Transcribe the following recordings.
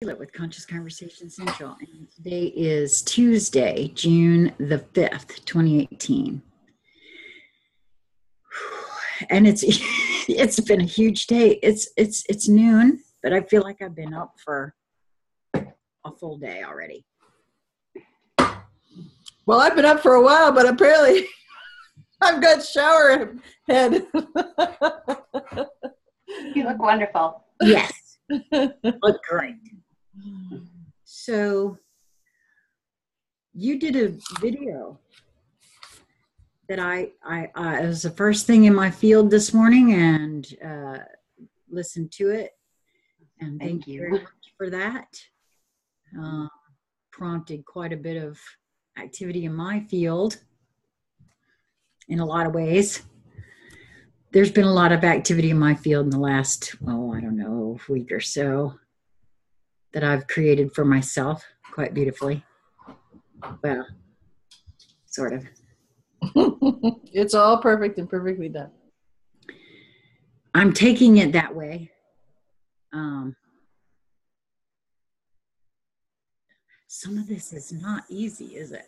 Sheila with Conscious Conversation Central, and today is Tuesday, June the 5th, 2018. And it's been a huge day. It's noon, but I feel like I've been up for a full day already. Well, I've been up for a while, but apparently I've got shower head. You look wonderful. Yes, look great. So you did a video that I it was the first thing in my field this morning, and listened to it. And thank you very much for that. Prompted quite a bit of activity in my field in a lot of ways. There's been a lot of activity in my field in the last, I don't know, week or so that I've created for myself quite beautifully. Well, sort of. It's all perfect and perfectly done. I'm taking it that way. Some of this is not easy, is it?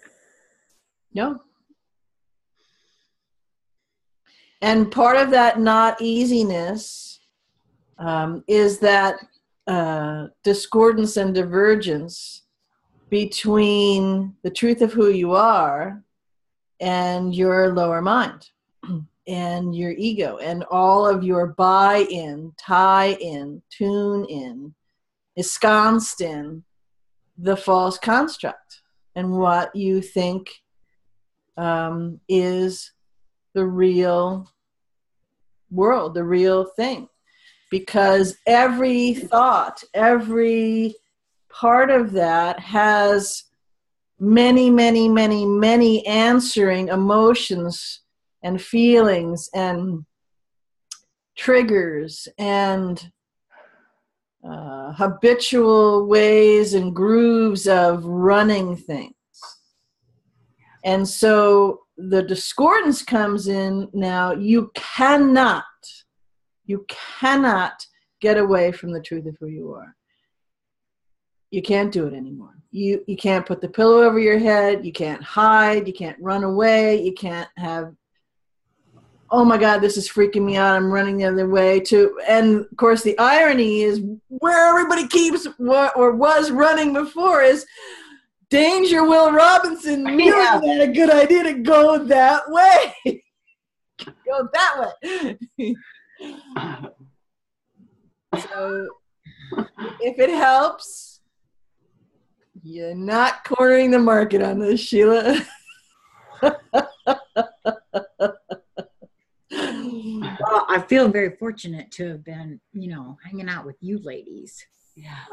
No. And part of that not easiness is that discordance and divergence between the truth of who you are and your lower mind and your ego and all of your buy-in, tie-in, tune-in, ensconced in the false construct and what you think is the real world, the real thing. Because every thought, every part of that has many, many, many, many answering emotions and feelings and triggers and habitual ways and grooves of running things. And so the discordance comes in now. You cannot get away from the truth of who you are. You can't do it anymore. You can't put the pillow over your head. You can't hide. You can't run away. You can't have, oh my God, this is freaking me out, I'm running the other way. And of course the irony is where everybody keeps or was running before is Danger Will Robinson knew that a good idea to go that way. Go that way. So if it helps, you're not cornering the market on this, Sheila. Well, I feel very fortunate to have been, hanging out with you ladies. Yeah.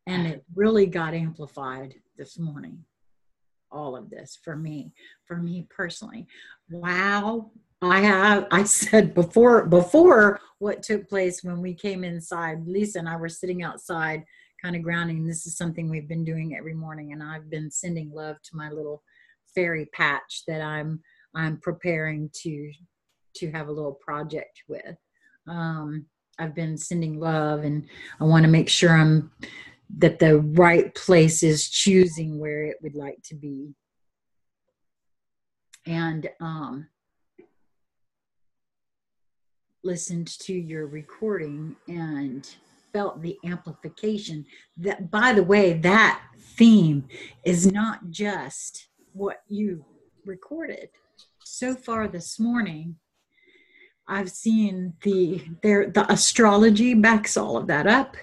And it really got amplified this morning. All of this for me personally. Wow. I said before what took place when we came inside, Lisa and I were sitting outside kind of grounding. This is something we've been doing every morning, and I've been sending love to my little fairy patch that I'm preparing to have a little project with. I've been sending love, and I want to make sure that the right place is choosing where it would like to be. And listened to your recording and felt the amplification. That, by the way, that theme is not just what you recorded. So far this morning, I've seen the astrology backs all of that up.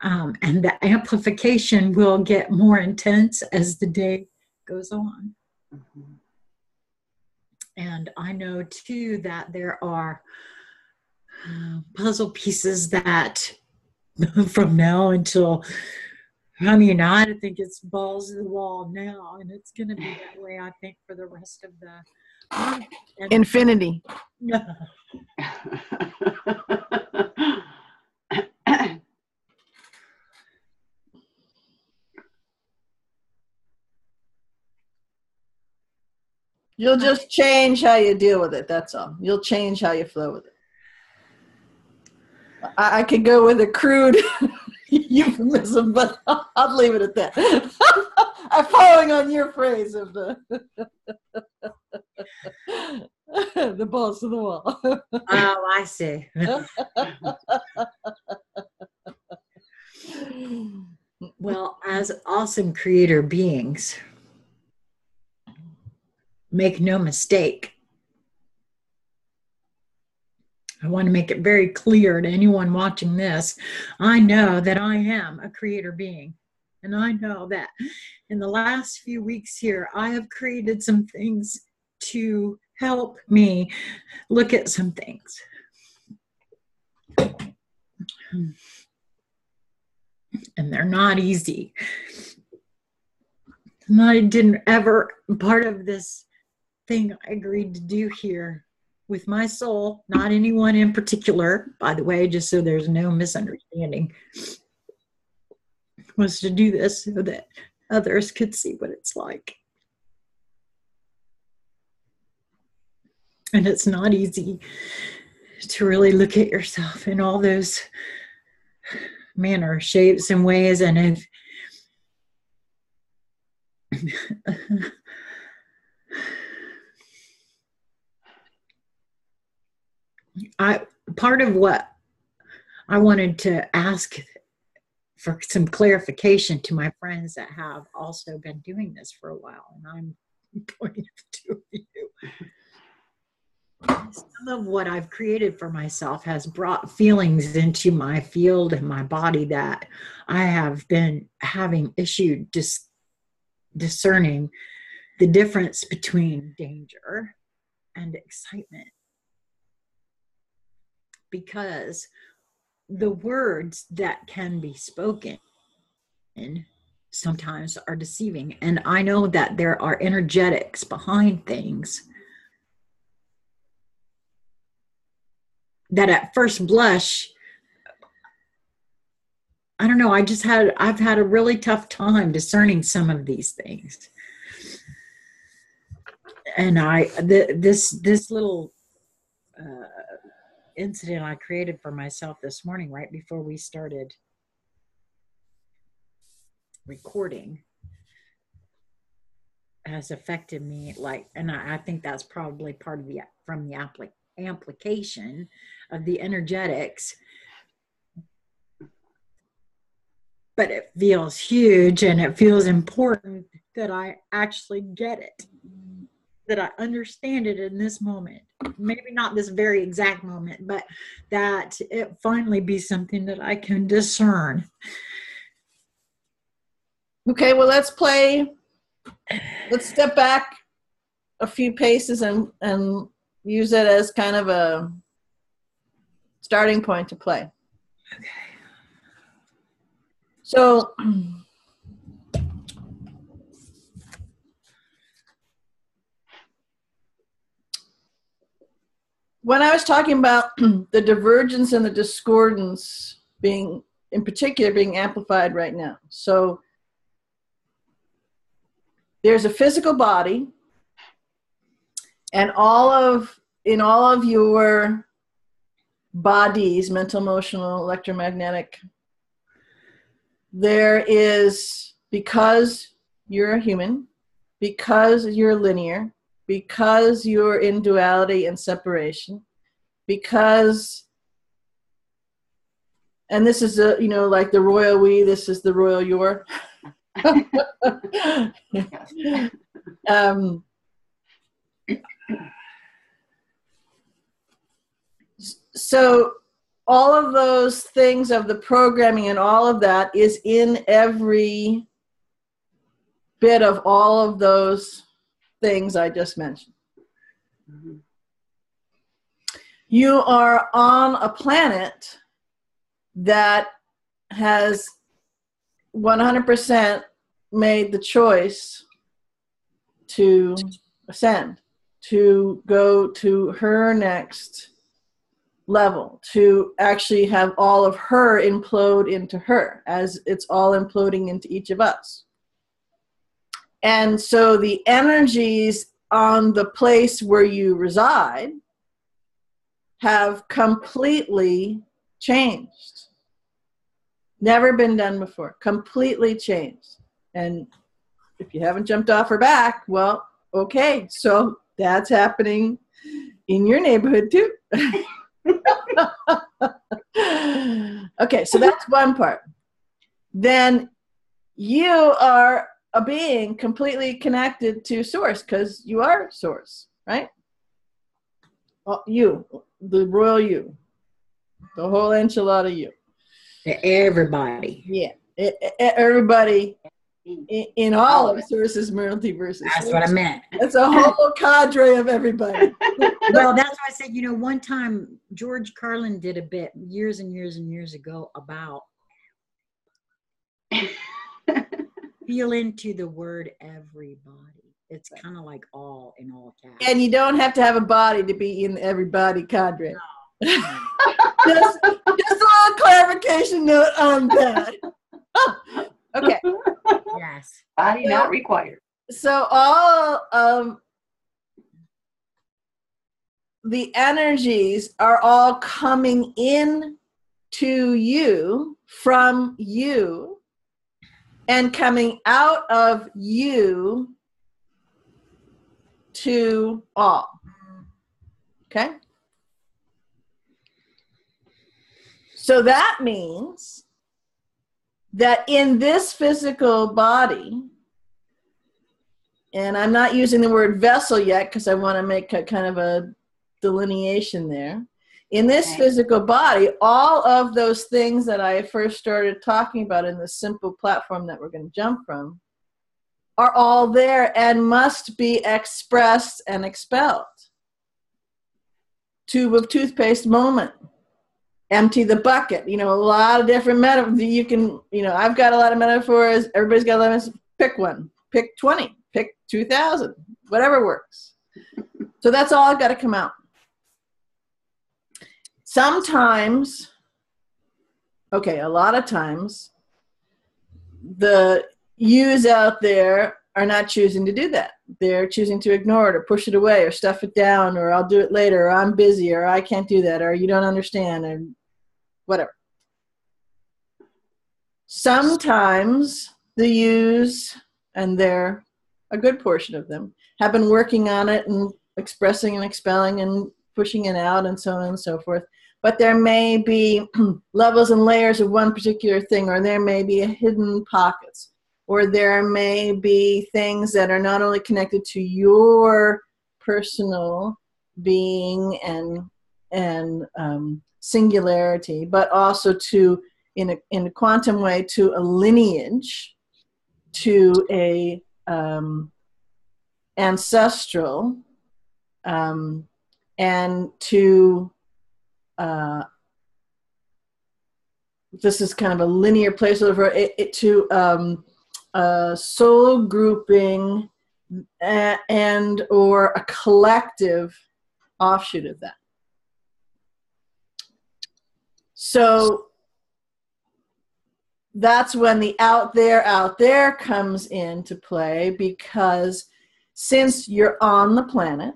And the amplification will get more intense as the day goes on. Mm-hmm. And I know, too, that there are puzzle pieces that from now until, I think it's balls to the wall now. And it's going to be that way, I think, for the rest of the month. Infinity. You'll just change how you deal with it. That's all. You'll change how you flow with it. I could go with a crude euphemism, but I'll leave it at that. I'm following on your phrase of the the balls to the wall. Oh, I see. Well, as awesome creator beings, make no mistake. I want to make it very clear to anyone watching this. I know that I am a creator being. And I know that in the last few weeks here, I have created some things to help me look at some things. And they're not easy. And I didn't ever, part of this thing I agreed to do here with my soul, not anyone in particular, by the way, just so there's no misunderstanding, was to do this so that others could see what it's like. And it's not easy to really look at yourself in all those manner, shapes, and ways. And if part of what I wanted to ask for some clarification to my friends that have also been doing this for a while, and I'm pointing to you. Some of what I've created for myself has brought feelings into my field and my body that I have been having issue discerning the difference between danger and excitement. Because the words that can be spoken sometimes are deceiving. And I know that there are energetics behind things that at first blush, I don't know, I've had a really tough time discerning some of these things. And this little incident I created for myself this morning, right before we started recording, has affected me, like, and I think that's probably part of the application of the energetics, but it feels huge and it feels important that I actually get it, that I understand it in this moment. Maybe not this very exact moment, but that it finally be something that I can discern. Okay, well, let's step back a few paces and use it as kind of a starting point to play. Okay. So when I was talking about the divergence and the discordance being, in particular, being amplified right now. So there's a physical body, and in all of your bodies, mental, emotional, electromagnetic, there is, because you're a human, because you're linear, because you're in duality and separation, because, and this is like the royal we, this is the royal you're. So all of those things of the programming and all of that is in every bit of all of those things I just mentioned. Mm-hmm. You are on a planet that has 100% made the choice to ascend, to go to her next level, to actually have all of her implode into her, as it's all imploding into each of us. And so the energies on the place where you reside have completely changed. Never been done before. Completely changed. And if you haven't jumped off her back, well, okay, so that's happening in your neighborhood too. Okay, so that's one part. Then you are a being completely connected to source because you are source, right? Well, you, the royal you, the whole enchilada you. Everybody. Yeah, everybody in all of sources, multiverses. That's what I meant. It's a whole cadre of everybody. Well, that's why I said, one time George Carlin did a bit years and years and years ago about feel into the word everybody. It's kind of like all in all caps. And you don't have to have a body to be in everybody cadre. No. just a little clarification note on that. Okay. Yes. Body not required. So all of the energies are all coming in to you from you and coming out of you to all. Okay? So that means that in this physical body, and I'm not using the word vessel yet because I want to make a kind of a delineation there. In this physical body, all of those things that I first started talking about in the simple platform that we're going to jump from are all there and must be expressed and expelled. Tube of toothpaste moment. Empty the bucket. A lot of different metaphors. You can, I've got a lot of metaphors. Everybody's got a lot of, pick one. Pick 20. Pick 2,000. Whatever works. So that's all got to come out. Sometimes, a lot of times, the yous out there are not choosing to do that. They're choosing to ignore it or push it away or stuff it down or I'll do it later or I'm busy or I can't do that or you don't understand or whatever. Sometimes the yous, and they're a good portion of them, have been working on it and expressing and expelling and pushing it out and so on and so forth. But there may be levels and layers of one particular thing, or there may be hidden pockets, or there may be things that are not only connected to your personal being and singularity, but also to, in a quantum way, to a lineage, to a ancestral, and to this is kind of a linear place over it to soul grouping and or a collective offshoot of that. So that's when the out there comes into play, because since you're on the planet,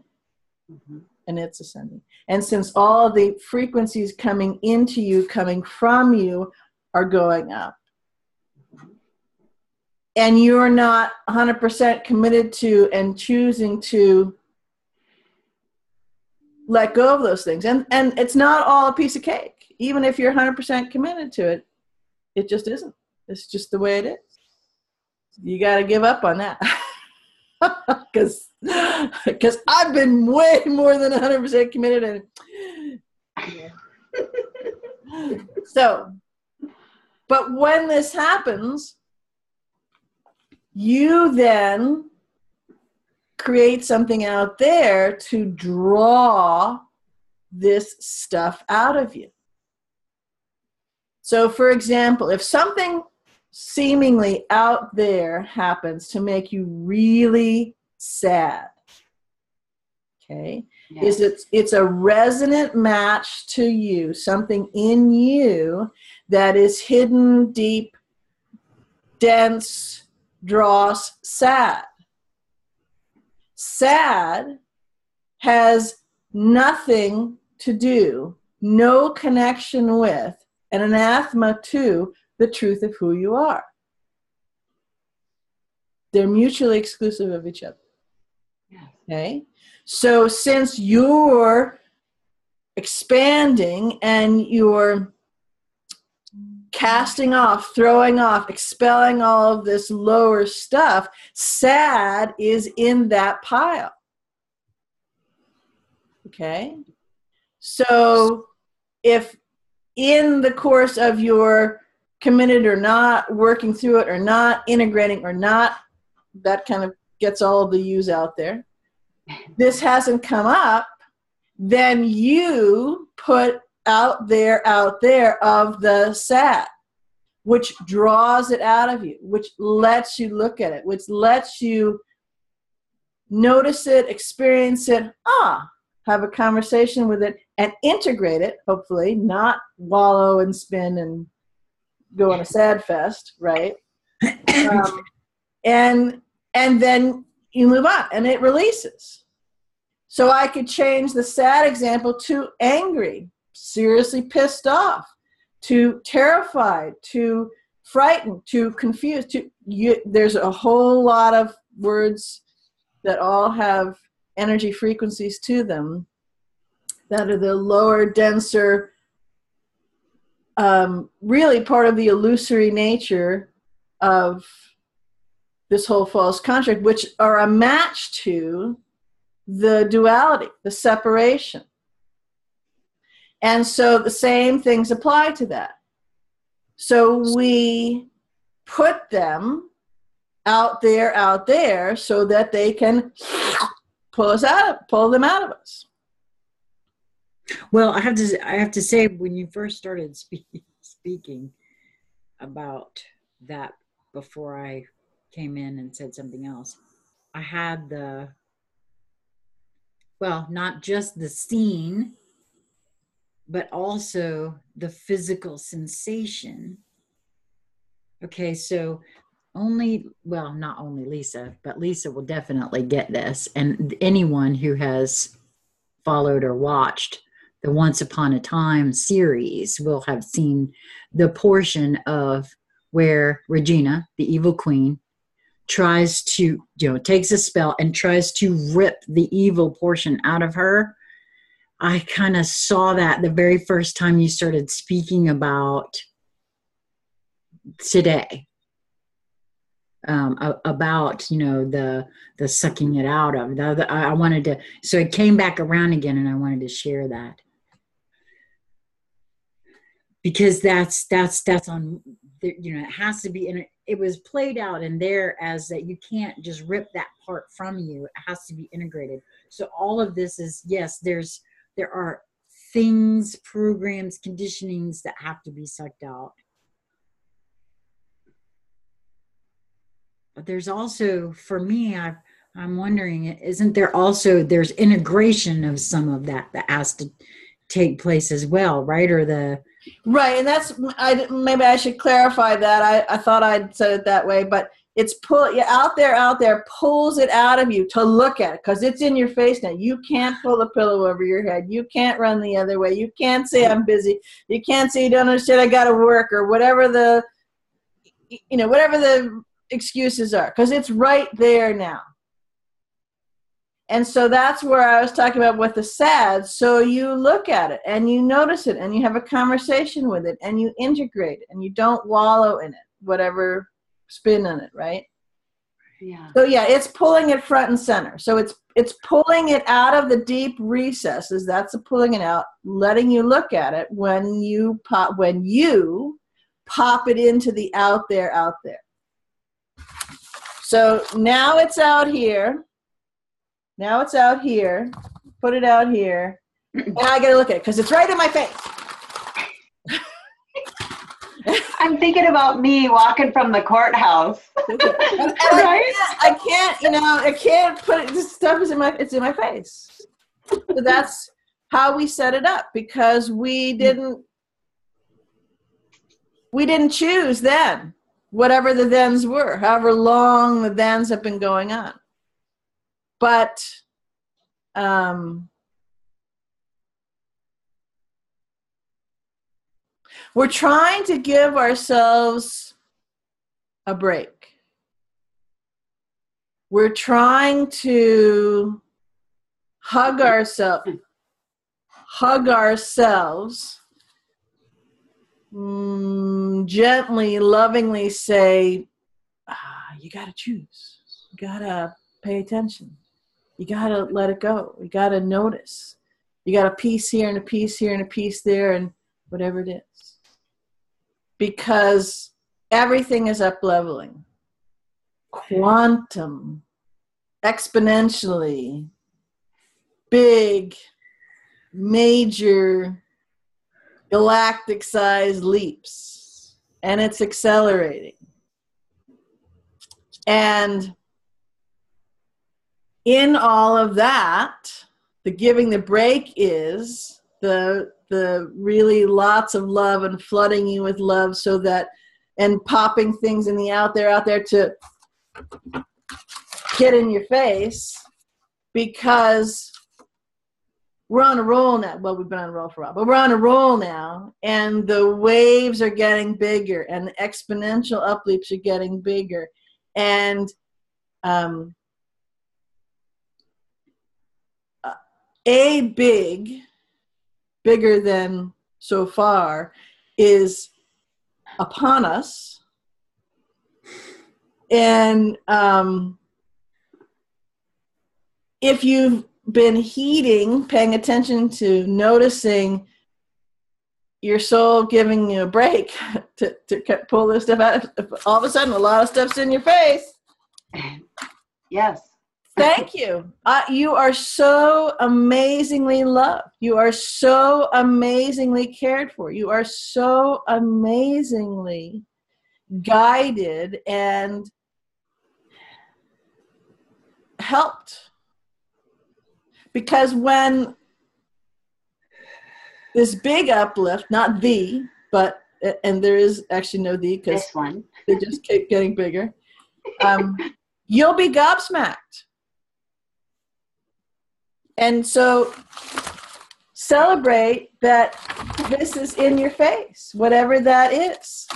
and it's ascending, and since all the frequencies coming into you, coming from you, are going up, and you're not 100% committed to and choosing to let go of those things, and it's not all a piece of cake. Even if you're 100% committed to it, it just isn't. It's just the way it is. You got to give up on that. Because I've been way more than 100% committed. So, but when this happens, you then create something out there to draw this stuff out of you. So, for example, if something seemingly out there happens to make you really sad, okay, yes, it's a resonant match to you, something in you that is hidden, deep, dense, dross, sad. Sad has nothing to do no connection with, and anathema to the truth of who you are. They're mutually exclusive of each other. Okay? So since you're expanding and you're casting off, throwing off, expelling all of this lower stuff, sad is in that pile. Okay? So if in the course of your committed or not, working through it or not, integrating or not, that kind of gets all the U's out there, this hasn't come up, then you put out there of the sad, which draws it out of you, which lets you look at it, which lets you notice it, experience it, have a conversation with it, and integrate it, hopefully, not wallow and spin and go on a sad fest, right? And then you move on, and it releases. So I could change the sad example to angry, seriously pissed off, to terrified, to frightened, to confused. There's a whole lot of words that all have energy frequencies to them that are the lower, denser, really part of the illusory nature of this whole false construct, which are a match to the duality, the separation. And so the same things apply to that. So we put them out there so that they can pull them out of us. Well, I have to say, when you first started speaking about that, before I came in and said something else, I had not just the scene, but also the physical sensation. Okay, so not only Lisa, but Lisa will definitely get this. And anyone who has followed or watched the Once Upon a Time series will have seen the portion of where Regina, the evil queen, tries to, takes a spell and tries to rip the evil portion out of her. I kind of saw that the very first time you started speaking about today. About the sucking it out of. I wanted to, so it came back around again, and I wanted to share that because that's on. It has to be in it. It was played out in there as that you can't just rip that part from you. It has to be integrated. So all of this is, yes, there are things, programs, conditionings that have to be sucked out. But there's also, for me, I'm wondering, isn't there also, there's integration of some of that has to take place as well, right? Right, and that's, maybe I should clarify that. I thought I'd said it that way, but it's out there pulls it out of you to look at it, because it's in your face now. You can't pull the pillow over your head. You can't run the other way. You can't say I'm busy. You can't say you don't understand, I got to work, or whatever the excuses are, because it's right there now. And so that's where I was talking about with the sad. So you look at it and you notice it and you have a conversation with it and you integrate it and you don't wallow in it, whatever spin on it, right? Yeah. So yeah, it's pulling it front and center. So it's pulling it out of the deep recesses. That's the pulling it out, letting you look at it when you pop it into the out there. So now it's out here. Put it out here. And I got to look at it because it's right in my face. I'm thinking about me walking from the courthouse. And Right? I can't put it, this stuff is in my face. So that's how we set it up, because we didn't choose then, whatever the thens were, however long the thens have been going on. But We're trying to give ourselves a break. We're trying to hug ourselves, gently, lovingly say, you got to choose. You got to pay attention. You got to let it go. You got to notice. You got a piece here and a piece here and a piece there and whatever it is. Because everything is up-leveling. Quantum, exponentially, big, major, galactic-sized leaps. And it's accelerating. And in all of that, the giving the break is the really lots of love and flooding you with love so that, and popping things in the out there to get in your face, because we're on a roll now. Well, we've been on a roll for a while, but we're on a roll now, and the waves are getting bigger, and the exponential upleaps are getting bigger, and bigger than so far is upon us. And if you've been paying attention to noticing your soul giving you a break to pull this stuff out, all of a sudden a lot of stuff's in your face. Yes. Thank you. You are so amazingly loved. You are so amazingly cared for. You are so amazingly guided and helped. Because when this big uplift, not the, but, and there is actually no the, because this one, they just keep getting bigger, you'll be gobsmacked. And so celebrate that this is in your face, whatever that is,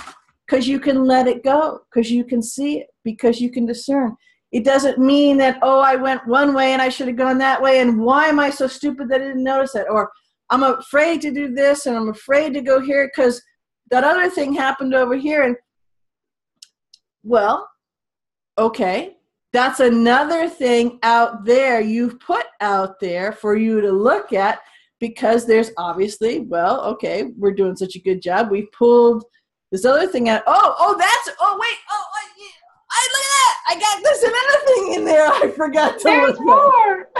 because you can let it go, because you can see it, because you can discern. It doesn't mean that, oh, I went one way and I should have gone that way, and why am I so stupid that I didn't notice that? Or I'm afraid to do this, and I'm afraid to go here because that other thing happened over here. And, well, okay, that's another thing out there you've put out there for you to look at, because there's obviously, well, okay, we're doing such a good job. We've pulled this other thing out. Oh, that's, oh, wait, oh, I look at that. I got this another thing in there I forgot to look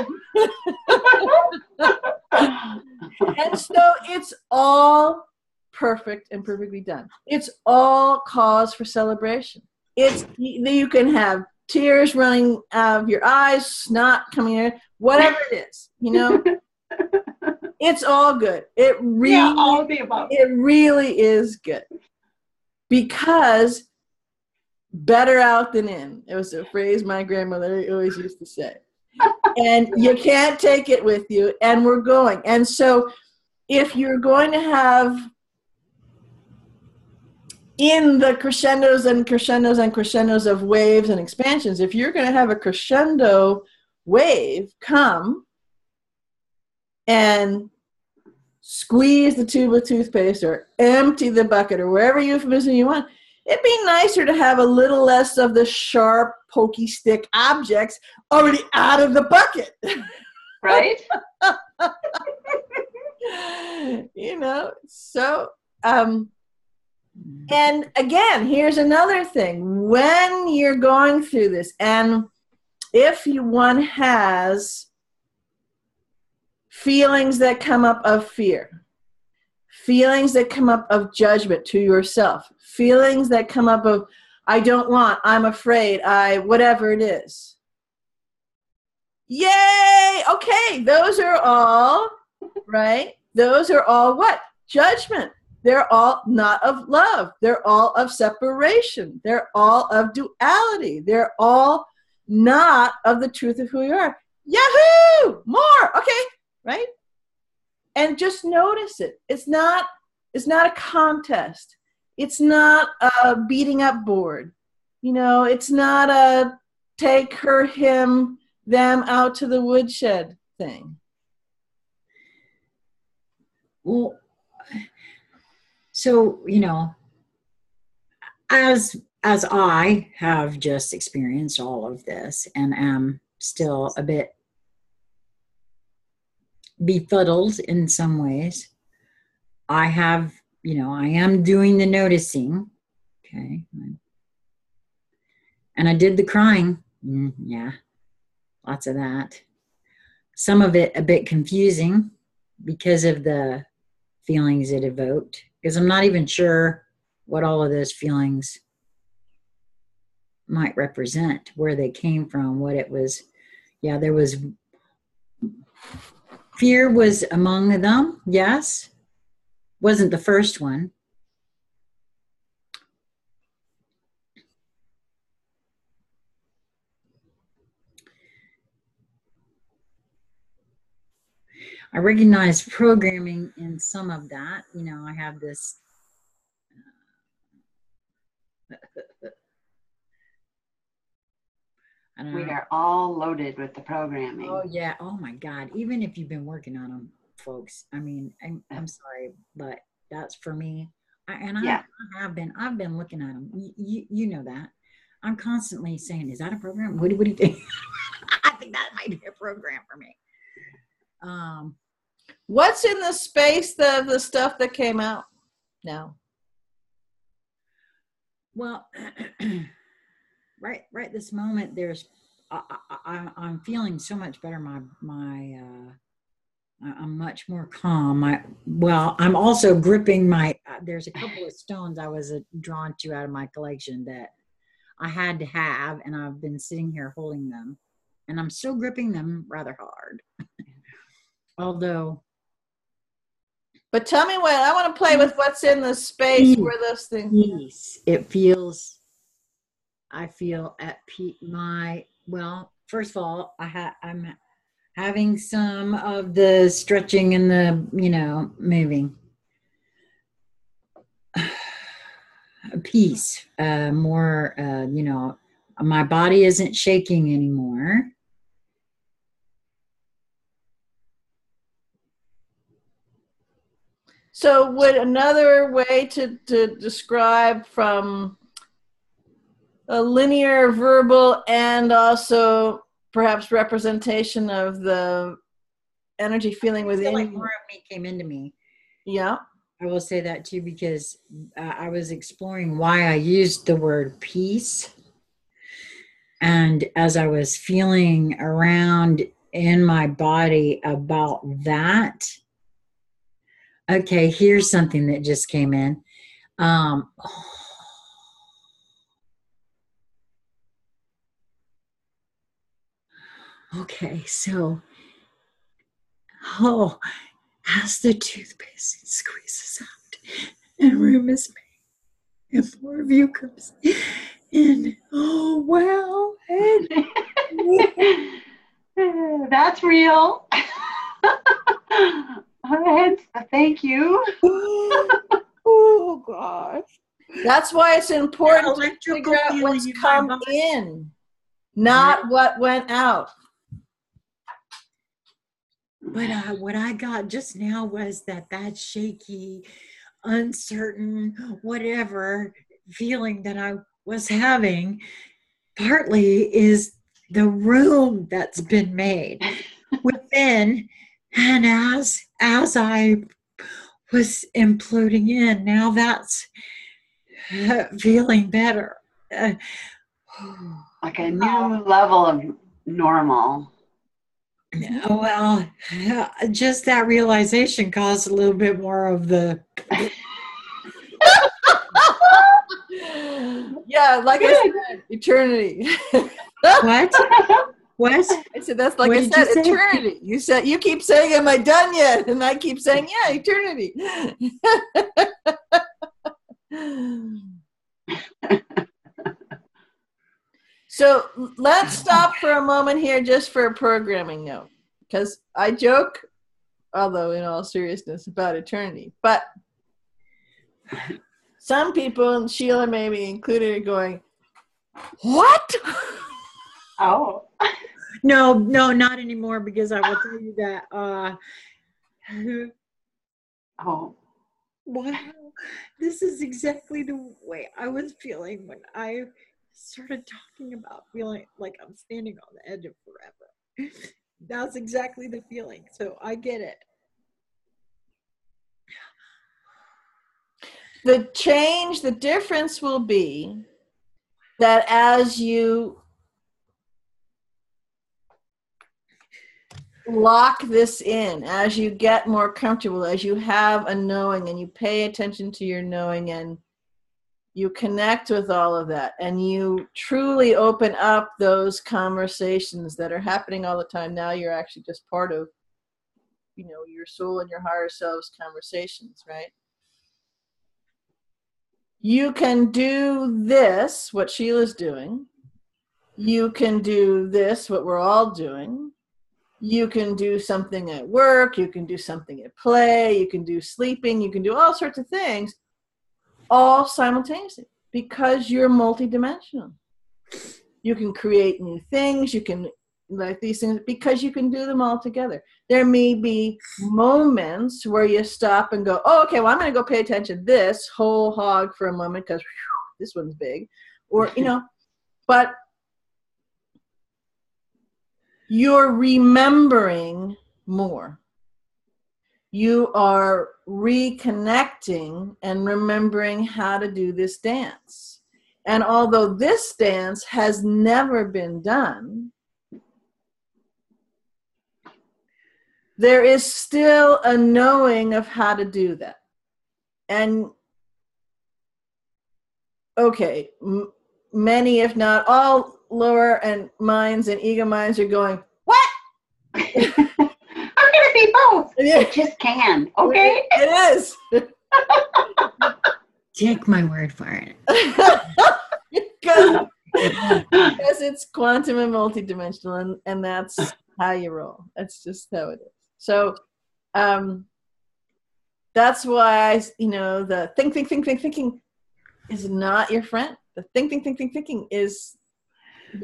at. And so it's all perfect and perfectly done. It's all cause for celebration. You can have tears running out of your eyes, snot coming in, whatever it is, you know. It's all good. It really is good. Because better out than in. It was a phrase my grandmother always used to say. And you can't take it with you, and we're going. And so if you're going to have, in the crescendos and crescendos and crescendos of waves and expansions, if you're going to have a crescendo wave come and squeeze the tube of toothpaste or empty the bucket or wherever euphemism you want, it'd be nicer to have a little less of the sharp, pokey stick objects already out of the bucket. Right? You know, so, and again, here's another thing. When you're going through this, and if one has feelings that come up of fear, feelings that come up of judgment to yourself, feelings that come up of, I don't want, I'm afraid, whatever it is. Yay! Okay, those are all, right? Those are all what? Judgment. They're all not of love. They're all of separation. They're all of duality. They're all not of the truth of who you are. Yahoo! More! Okay, right? And just notice it. It's not It's not a contest. It's not a beating up board. It's not a take her, him, them out to the woodshed thing. Well, so, as I have just experienced all of this and am still a bit befuddled in some ways, I am doing the noticing. Okay. And I did the crying. Yeah. Lots of that. Some of it a bit confusing because of the feelings it evoked, because I'm not even sure what all of those feelings might represent, where they came from, what it was. Yeah, there was fear was among them. Yes. Wasn't the first one. I recognize programming in some of that. I have this we are all loaded with the programming. Oh yeah. Oh my God. Even if you've been working on them, folks. I mean, I'm sorry, but that's for me. I've been looking at them. You know that. I'm constantly saying, is that a program? What do you think? I think that might be a program for me. What's in the space of the stuff that came out now? Well, right this moment, I'm feeling so much better. I'm much more calm. I'm also gripping there's a couple of stones I was drawn to out of my collection that I had to have, and I've been sitting here holding them, and I'm still gripping them rather hard. Although. But tell me I want to play with what's in the space where those things. Peace. I feel at peace. First of all, I'm having some of the stretching and the, moving. Peace. More, my body isn't shaking anymore. So would another way to describe from a linear, verbal, and also perhaps representation of the energy feeling within. I feel like more of me came into me. Yeah. I will say that too, because I was exploring why I used the word peace. And as I was feeling around in my body about that, okay, here's something that just came in. Okay, so, as the toothpaste squeezes out and room is made, and more of you comes in, That's real. Thank you. Oh gosh. That's why it's important to figure out what's come in, not what went out. But what I got just now was that shaky, uncertain, whatever feeling that I was having partly is the room that's been made within. And as I was imploding in, now that's feeling better. Like a new level of normal. Well, just that realization caused a little bit more of the. Yeah, like I said, eternity. What? I said that's like I said, eternity. You keep saying, "Am I done yet?" And I keep saying, "Yeah, eternity." So let's stop for a moment here just for a programming note, because I joke, although in all seriousness, about eternity. But Some people, and Sheila maybe included, are going, what? Oh. No, not anymore, because I will tell you that. Oh. Wow, this is exactly the way I was feeling when I started talking about feeling like I'm standing on the edge of forever. That's exactly the feeling. So I get it. The difference will be that as you lock this in, as you get more comfortable, as you have a knowing and you pay attention to your knowing and you connect with all of that and you truly open up those conversations that are happening all the time. Now you're actually just part of, your soul and your higher selves conversations, right? You can do this, what Sheila's doing. You can do this, what we're all doing. You can do something at work. You can do something at play. You can do sleeping. You can do all sorts of things, all simultaneously, because you're multidimensional. You can create new things. You can, like these things, because you can do them all together. There may be moments where you stop and go, oh, okay, well, I'm going to go pay attention to this whole hog for a moment because this one's big. Or, but you're remembering more. You are reconnecting and remembering how to do this dance. And although this dance has never been done, there is still a knowing of how to do that. And okay, many, if not all, lower and minds and ego minds are going, what? I'm gonna be both. Yeah. It just can. Okay. It is. Take my word for it. Because it's quantum and multidimensional, and that's how you roll. That's just how it is. So that's why the thinking is not your friend. The thinking is,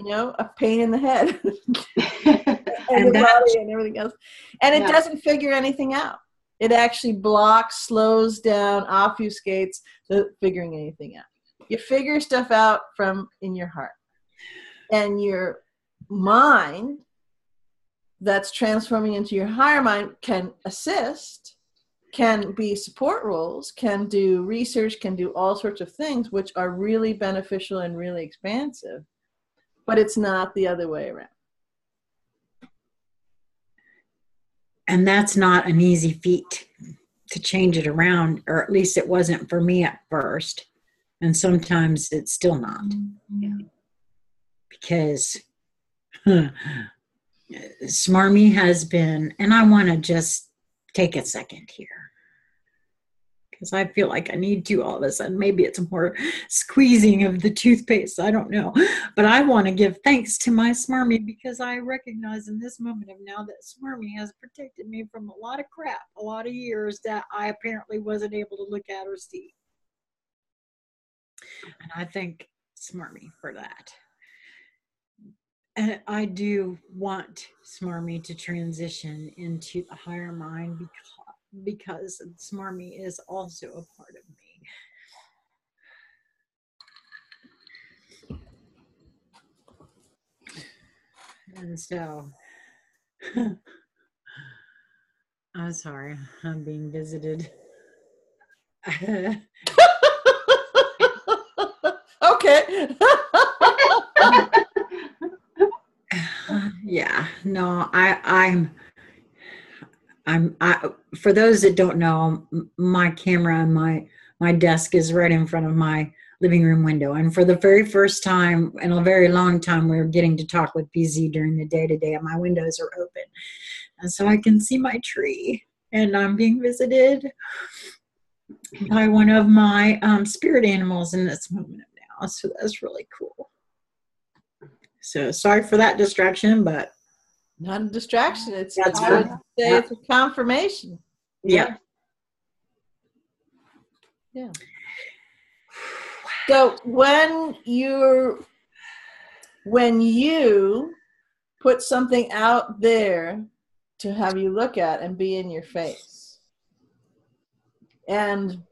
a pain in the head and the body and everything else. And it doesn't figure anything out. It actually blocks, slows down, obfuscates the figuring anything out. You figure stuff out from in your heart. And your mind that's transforming into your higher mind can assist, can be support roles, can do research, can do all sorts of things which are really beneficial and really expansive, but it's not the other way around. And that's not an easy feat to change it around, or at least it wasn't for me at first. And sometimes it's still not. Yeah. Because Smarmy has been, and I want to just take a second here, because I feel like I need to all of a sudden. Maybe it's more squeezing of the toothpaste. I don't know. But I want to give thanks to my Smarmy, because I recognize in this moment of now that Smarmy has protected me from a lot of crap, a lot of years that I apparently wasn't able to look at or see. And I thank Smarmy for that. And I do want Smarmy to transition into the higher mind, because Smarmy is also a part of me. And so, I'm sorry, I'm being visited. Okay. Yeah, no, I'm for those that don't know, my camera and my desk is right in front of my living room window. And for the very first time in a very long time, we were getting to talk with BZ during the day today, and my windows are open. And so I can see my tree, and I'm being visited by one of my spirit animals in this moment now. So that's really cool. So sorry for that distraction, but not a distraction. It's it's a confirmation. Yeah. Yeah. So when you put something out there to have you look at and be in your face, and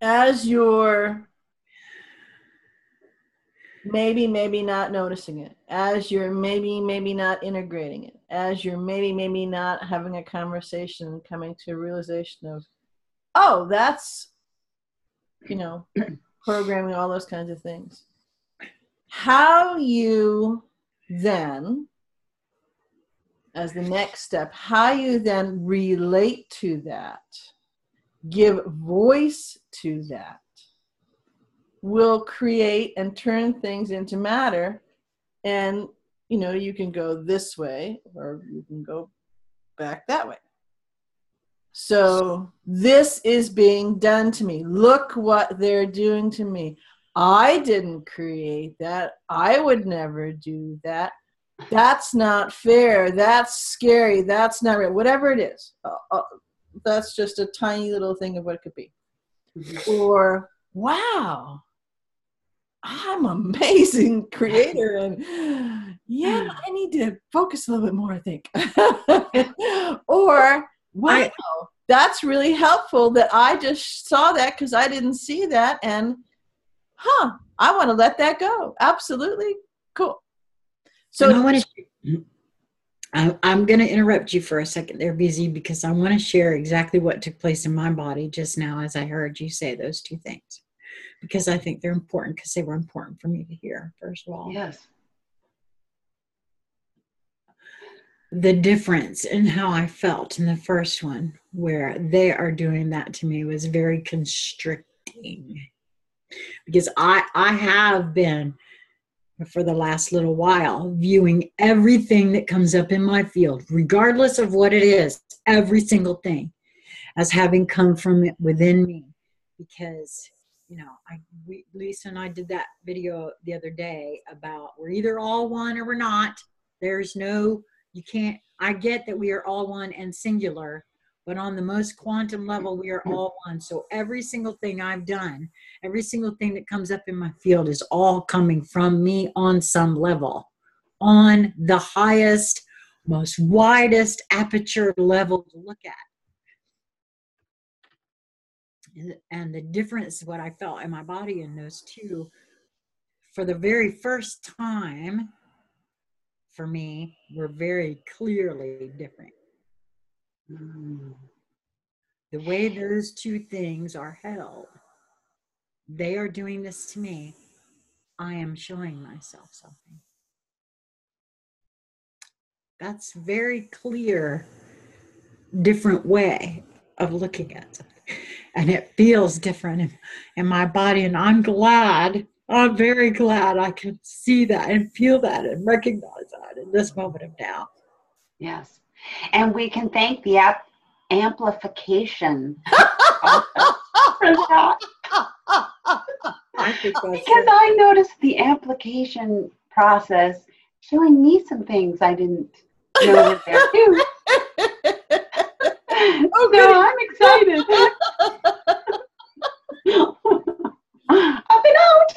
as you're maybe not noticing it, as you're maybe not integrating it, as you're maybe not having a conversation and coming to a realization of, oh, that's, programming, all those kinds of things. How you then, as the next step, how you then relate to that, give voice to that, will create and turn things into matter. And, you can go this way or you can go back that way. So this is being done to me. Look what they're doing to me. I didn't create that. I would never do that. That's not fair. That's scary. That's not real. Whatever it is. That's just a tiny little thing of what it could be. Or, wow, I'm an amazing creator, and I need to focus a little bit more, I think. Or, wow, that's really helpful that I just saw that because I didn't see that, and I want to let that go. Absolutely. Cool. So I'm going to interrupt you for a second there, BZ, because I want to share exactly what took place in my body just now as I heard you say those two things, because I think they're important, because they were important for me to hear, first of all. Yes. The difference in how I felt in the first one, where they are doing that to me, was very constricting, because I have been, for the last little while, viewing everything that comes up in my field, regardless of what it is, every single thing, as having come from within me. Because, Lisa and I did that video the other day about we're either all one or we're not. There's no, you can't, I get that we are all one and singular, but on the most quantum level, we are all one. So every single thing I've done, every single thing that comes up in my field is all coming from me on some level, on the highest, most widest aperture level to look at. And the difference, what I felt in my body in those two, for the very first time, for me, were very clearly different. The way those two things are held, they are doing this to me. I am showing myself something. That's very clear, different way of looking at something. And it feels different in my body. And I'm very glad I can see that and feel that and recognize that in this moment of now. Yes. And we can thank the amplification for that. Because I noticed the amplification process showing me some things I didn't know were there too. So I'm excited. Up and out.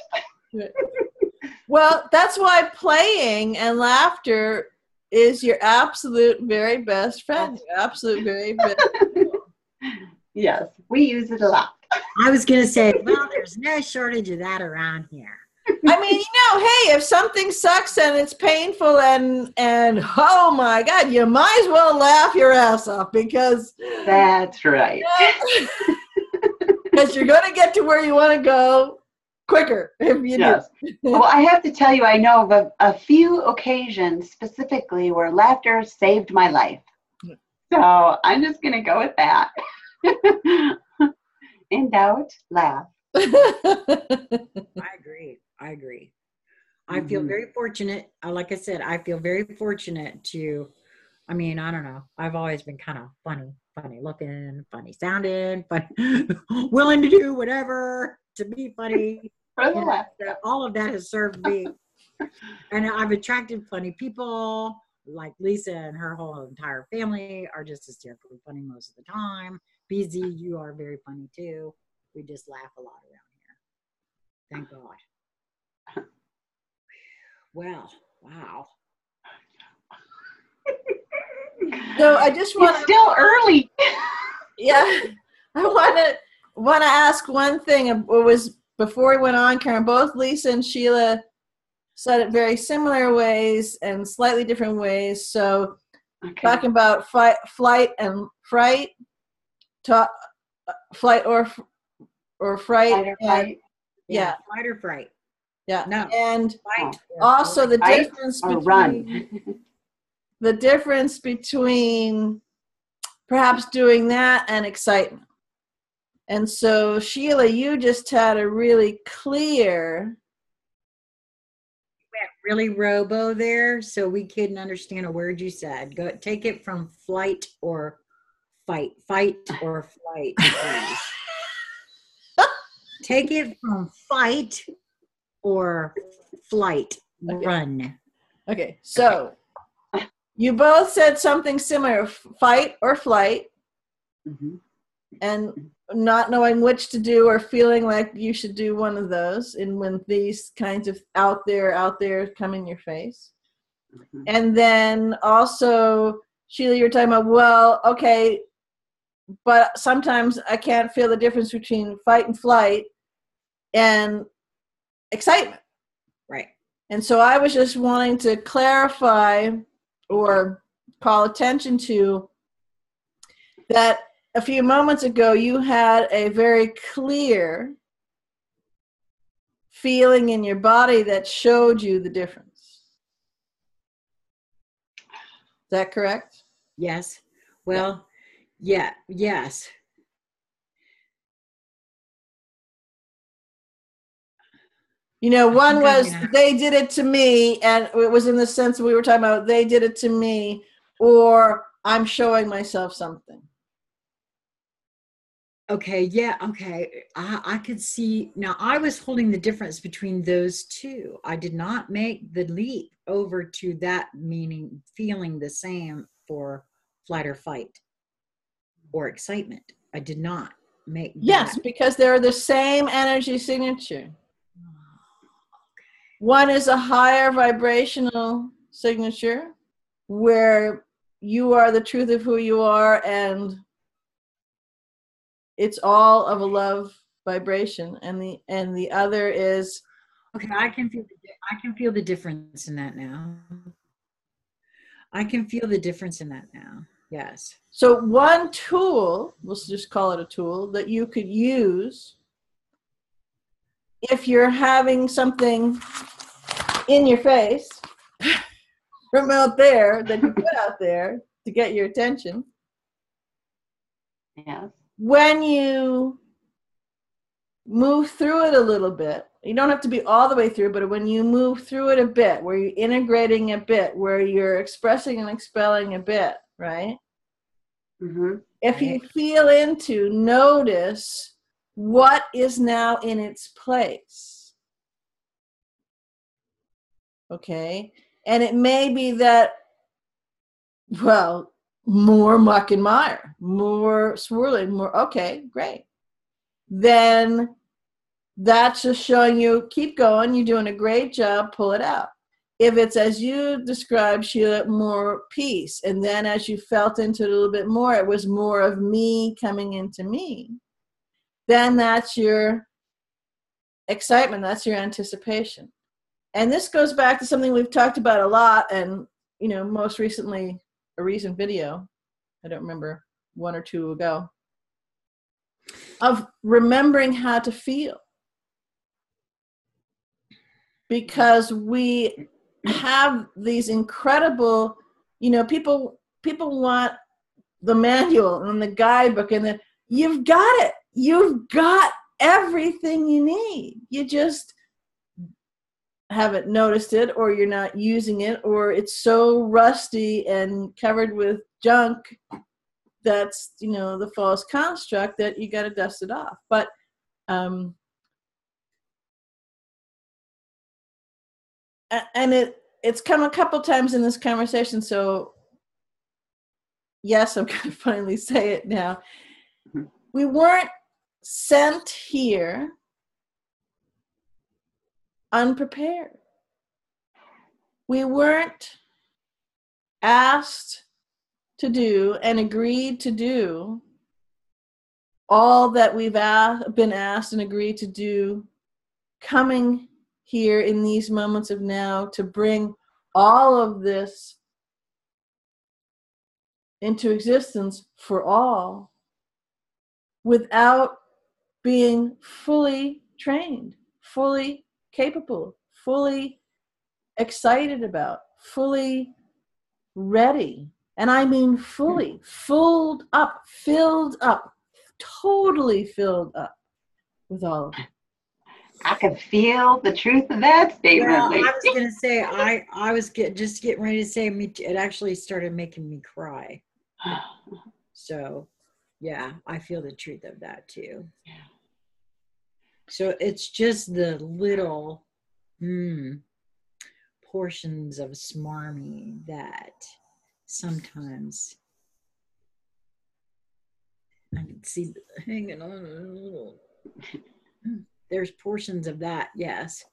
Well, that's why playing and laughter is your absolute very best friend. Your absolute very best friend. Yes, we use it a lot. I was going to say, well, there's no shortage of that around here. I mean, hey, if something sucks and it's painful and oh my God, you might as well laugh your ass off, because that's right. Because you're going to get to where you want to go quicker if you do. Well, I have to tell you, I know of a few occasions specifically where laughter saved my life. So I'm just going to go with that. In doubt, laugh. I agree. I feel very fortunate. Like I said, I feel very fortunate to, I don't know. I've always been kind of funny looking, funny sounding, but willing to do whatever to be funny. All of that has served me. And I've attracted funny people, like Lisa and her whole entire family are just hysterically funny most of the time. BZ, you are very funny too. We just laugh a lot around here. Thank God. Well, wow. So I just want It's still early. yeah, I want to ask one thing. It was before we went on, Karen. Both Lisa and Sheila said it very similar ways and slightly different ways. So, talking about flight and fright, flight or fright, Fight or flight. yeah, Flight or fright. yeah, No. and Fight also the Fight difference or between run. the difference between perhaps doing that and excitement. And so, Sheila, you just had a really clear. Went really robo there, so we couldn't understand a word you said. Go take it from flight or fight or flight, please. Take it from fight or flight. Okay. Run. Okay, so you both said something similar, fight or flight, Mhm. and not knowing which to do or feeling like you should do one of those, and when these kinds of out there come in your face. Mhm. And then also, Sheila, you're talking about, well, okay, but sometimes I can't feel the difference between fight and flight and excitement. Right. And so I was just wanting to clarify or call attention to that a few moments ago you had a very clear feeling in your body that showed you the difference. Is that correct? Yes. Well, yeah. Yes. You know, one was gonna- they did it to me, and it was in the sense we were talking about they did it to me, or I'm showing myself something. Okay. Yeah. Okay. I could see now. I was holding the difference between those two. I did not make the leap over to that meaning, feeling the same for flight or fight or excitement. I did not make Yes, that. because they're the same energy signature. One is a higher vibrational signature where you are the truth of who you are, and it's all of a love vibration, and the other is Okay, I can feel the difference in that now. I can feel the difference in that now. Yes. so one tool, we'll just call it a tool, that you could use if you're having something in your face from out there that you put out there to get your attention. Yes. When you move through it a little bit, you don't have to be all the way through, but when you move through it a bit, where you're integrating a bit, where you're expressing and expelling a bit, right? Mm-hmm. If you feel into, notice what is now in its place. Okay? And it may be that, well, more muck and mire, more swirling, more, okay, great. Then that's just showing you, keep going, you're doing a great job, pull it out. If it's as you described, Sheila, more peace, and then as you felt into it a little bit more, it was more of me coming into me, then that's your excitement, that's your anticipation. And this goes back to something we've talked about a lot, and, you know, most recently, a recent video, I don't remember, 1 or 2 ago, of remembering how to feel. Because we have these incredible, you know, people want the manual and the guidebook, and then you've got it. You've got everything you need. You just haven't noticed it, or you're not using it, or it's so rusty and covered with junk that's, you know, the false construct that you got to dust it off. But and it's come a couple times in this conversation, so yes, I'm going to finally say it now. We weren't sent here unprepared. We weren't asked to do and agreed to do all that we've been asked and agreed to do, coming here in these moments of now to bring all of this into existence for all without being fully trained, fully capable, fully excited about, fully ready. And I mean fully, filled up, totally filled up with all of it. I could feel the truth of that statement. Well, I was going to say, I was just getting ready to say, it actually started making me cry. So, yeah, I feel the truth of that too. So it's just the little portions of smarmy that sometimes I can see hanging on a little. There's portions of that, yes.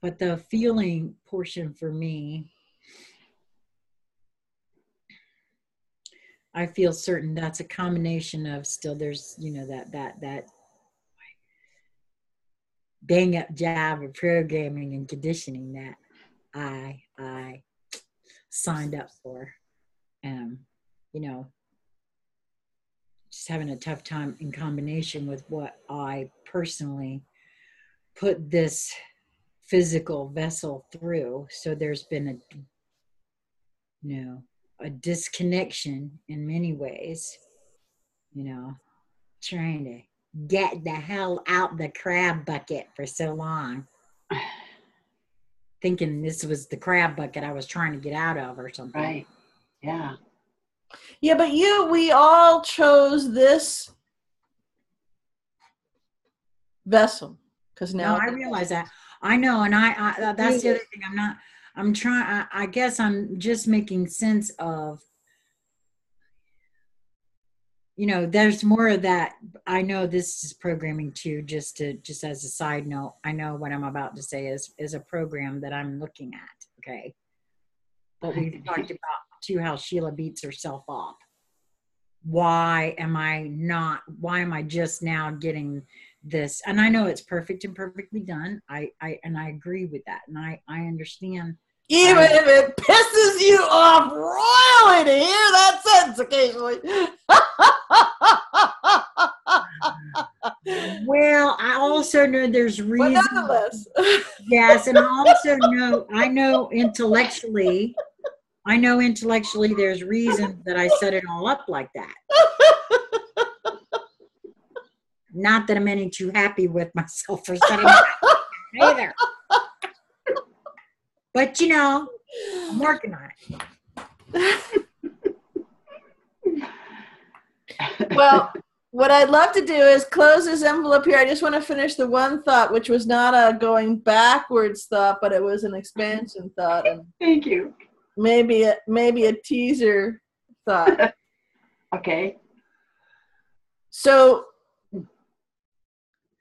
But the feeling portion for me, I feel certain that's a combination of still there's, that bang up job of programming and conditioning that I signed up for. Just having a tough time in combination with what I personally put this physical vessel through. So there's been a disconnection in many ways, trying to get the hell out the crab bucket for so long, thinking this was the crab bucket I was trying to get out of or something. Right. Yeah. Yeah, but we all chose this vessel because now. No, I realize that. I know, and I that's the other thing. I guess I'm just making sense of, there's more of that. I know this is programming too, just as a side note, I know what I'm about to say is a program that I'm looking at. Okay. But we've talked about too how Sheila beats herself up. Why am I just now getting this? And I know it's perfect and perfectly done. I agree with that. And I understand. Even if it pisses you off royally to hear that sentence occasionally. Well, I also know there's reasons. But nonetheless. Yes, and I know intellectually there's reasons that I set it all up like that. Not that I'm any too happy with myself for setting it up either. But I'm working on it. Well, what I'd love to do is close this envelope here. I just want to finish the one thought, which was not a going backwards thought, but it was an expansion thought. And thank you. Maybe a teaser thought. Okay. So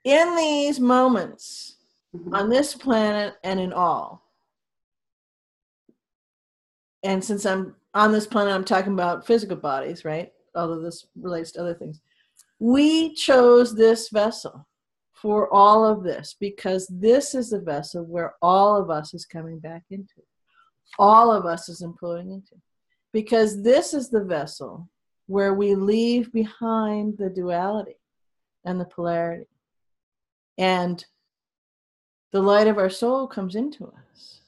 in these moments on this planet and in all, and since I'm on this planet, I'm talking about physical bodies, right? Although this relates to other things. We chose this vessel for all of this because this is the vessel where all of us is coming back into. All of us is imploding into. Because this is the vessel where we leave behind the duality and the polarity. And the light of our soul comes into us.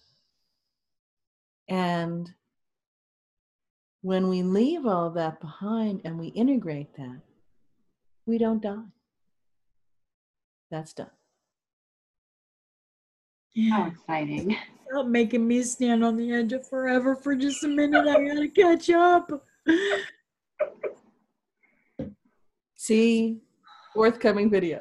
And when we leave all that behind and we integrate that, we don't die. That's done. How exciting. Stop making me stand on the edge of forever for just a minute. I gotta catch up. See, forthcoming video.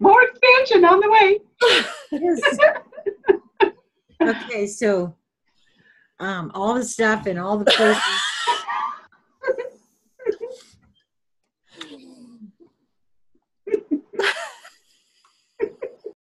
More expansion on the way. Yes. Okay, so all the stuff and all the places